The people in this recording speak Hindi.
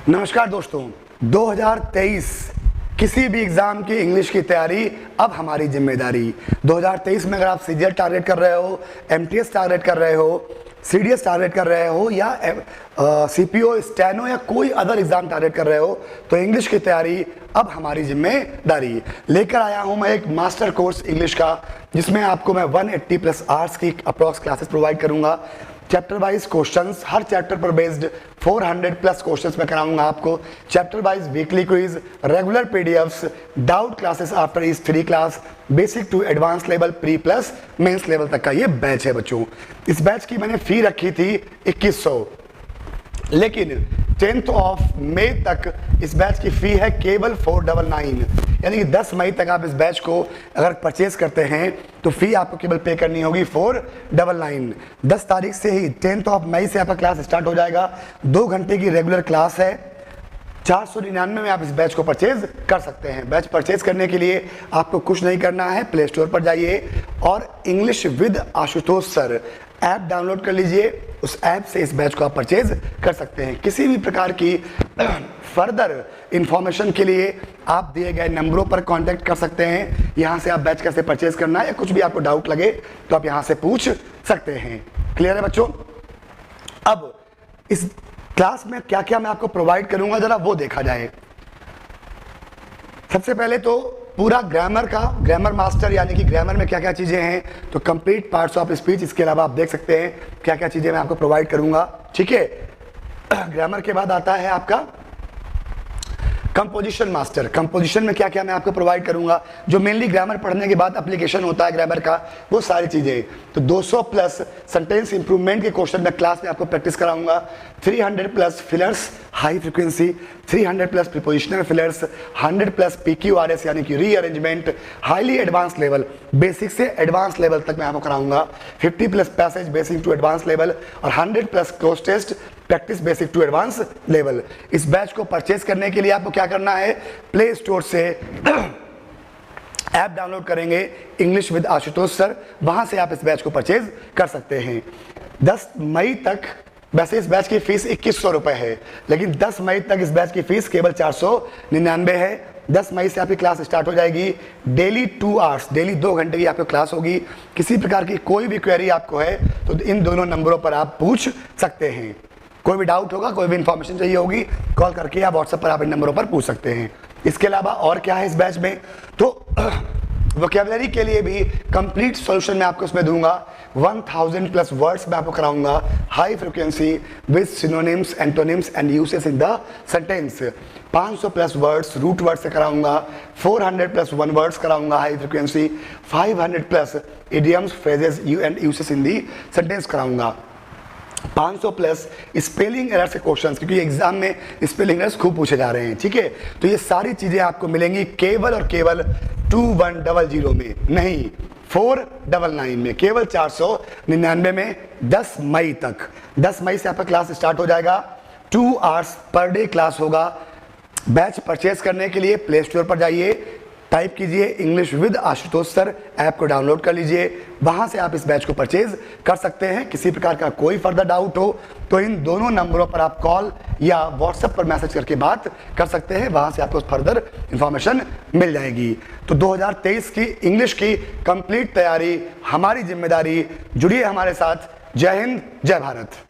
नमस्कार दोस्तों, 2023 किसी भी एग्ज़ाम की इंग्लिश की तैयारी अब हमारी जिम्मेदारी। 2023 में अगर आप सीजीएल टारगेट कर रहे हो, एमटीएस टारगेट कर रहे हो, सीडीएस टारगेट कर रहे हो या सीपीओ, स्टेनो या कोई अदर एग्ज़ाम टारगेट कर रहे हो तो इंग्लिश की तैयारी अब हमारी जिम्मेदारी। लेकर आया हूं मैं एक मास्टर कोर्स इंग्लिश का, जिसमें आपको मैं 180 प्लस आवर्स की अप्रॉक्स क्लासेस प्रोवाइड करूंगा। चैप्टर वाइज क्वेश्चंस, हर चैप्टर पर बेस्ड 400 प्लस क्वेश्चंस मैं कराऊंगा आपको। Chapter wise weekly quiz, regular PDFs, doubt classes after each 3 class, basic to advance level, pre plus mains level तक का ये बैच है बच्चों। इस बैच की मैंने फी रखी थी 2100, लेकिन 10th ऑफ मई तक इस बैच की फी है केवल 499, यानी कि 10 मई तक आप इस बैच को अगर परचेज करते हैं तो फी आपको केवल पे करनी होगी 499। 10 तारीख से ही 10th ऑफ मई से आपका क्लास स्टार्ट हो जाएगा। 2 घंटे की रेगुलर क्लास है। 499 में आप इस बैच को परचेज कर सकते हैं। बैच परचेज करने के लिए आपको कुछ नहीं करना है, प्ले स्टोर पर जाइए और English with Ashutosh sir app download कर लीजिए। उस ऐप से इस बैच को आप परचेज कर सकते हैं। किसी भी प्रकार की फर्दर इंफॉर्मेशन के लिए आप दिए गए नंबरों पर कांटेक्ट कर सकते हैं। यहां से आप बैच कैसे परचेज करना है या कुछ भी आपको डाउट लगे तो आप यहां से पूछ सकते हैं। क्लियर है बच्चों? अब इस क्लास में क्या क्या मैं आपको प्रोवाइड करूंगा जरा वो देखा जाए। सबसे पहले तो पूरा ग्रामर का, ग्रामर मास्टर यानी कि ग्रामर में क्या क्या चीजें हैं, तो कंप्लीट पार्ट्स ऑफ स्पीच, इसके अलावा आप देख सकते हैं क्या क्या चीजें मैं आपको प्रोवाइड करूंगा। ठीक है, ग्रामर के बाद आता है आपका कंपोजिशन मास्टर। कंपोजिशन में क्या क्या मैं आपको प्रोवाइड करूंगा, जो मेनली ग्रामर पढ़ने के बाद एप्लीकेशन होता है ग्रामर का, वो सारी चीजें। तो 200 प्लस सेंटेंस इंप्रूवमेंट के क्वेश्चन मैं क्लास में आपको प्रैक्टिस कराऊंगा। 300 plus fillers high frequency, 300 plus prepositional fillers, 100 plus PQRS यानी कि rearrangement, highly advance level, basic से एडवांस लेवल तक मैं आपको कराऊंगा। 50 plus passage basic to advance level और 100 plus cloze test practice basic to advance level. इस बैच को परचेज करने के लिए आपको क्या करना है, प्ले स्टोर से ऐप डाउनलोड करेंगे इंग्लिश विद आशुतोष सर, वहां से आप इस बैच को परचेज कर सकते हैं। 10 मई तक, वैसे इस बैच की फीस 2100 रुपए है, लेकिन 10 मई तक इस बैच की फीस केवल 499 है। 10 मई से आपकी क्लास स्टार्ट हो जाएगी। डेली 2 आवर्स, डेली 2 घंटे की आपकी क्लास होगी। किसी प्रकार की कोई भी क्वेरी आपको है तो इन दोनों नंबरों पर आप पूछ सकते हैं। कोई भी डाउट होगा, कोई भी इंफॉर्मेशन चाहिए होगी, कॉल करके या व्हाट्सएप पर आप इन नंबरों पर पूछ सकते हैं। इसके अलावा और क्या है इस बैच में, तो वोकैबुलरी के लिए भी कंप्लीट सॉल्यूशन मैं आपको इसमें दूंगा। 1000 प्लस वर्ड्स मैं आपको कराऊंगा high frequency with synonyms, antonyms and uses in the sentence. 500 plus words root word से कराऊंगा। 400 प्लस वन वर्ड्स कराऊंगा high frequency. 500 plus idioms, phrases and uses in the sentence कराऊंगा। 500 प्लस स्पेलिंग एरर से क्वेश्चंस, क्योंकि एग्जाम में स्पेलिंग एरर्स खूब पूछे जा रहे हैं। ठीक है, तो ये सारी चीजें आपको मिलेंगी केवल और केवल 2100 में, नहीं 499 में, केवल 499 में। 10 मई तक, 10 मई से आपका क्लास स्टार्ट हो जाएगा। 2 आवर्स पर डे क्लास होगा। बैच परचेज करने के लिए प्ले स्टोर पर जाइए, टाइप कीजिए English with Ashutosh sir, app को डाउनलोड कर लीजिए। वहां से आप इस बैच को परचेज कर सकते हैं। किसी प्रकार का कोई फर्दर डाउट हो तो इन दोनों नंबरों पर आप कॉल या व्हाट्सएप पर मैसेज करके बात कर सकते हैं। वहां से आपको फर्दर इंफॉर्मेशन मिल जाएगी। तो 2023 की इंग्लिश की कंप्लीट तैयारी हमारी जिम्मेदारी। जुड़िए हमारे साथ। जय हिंद, जय भारत।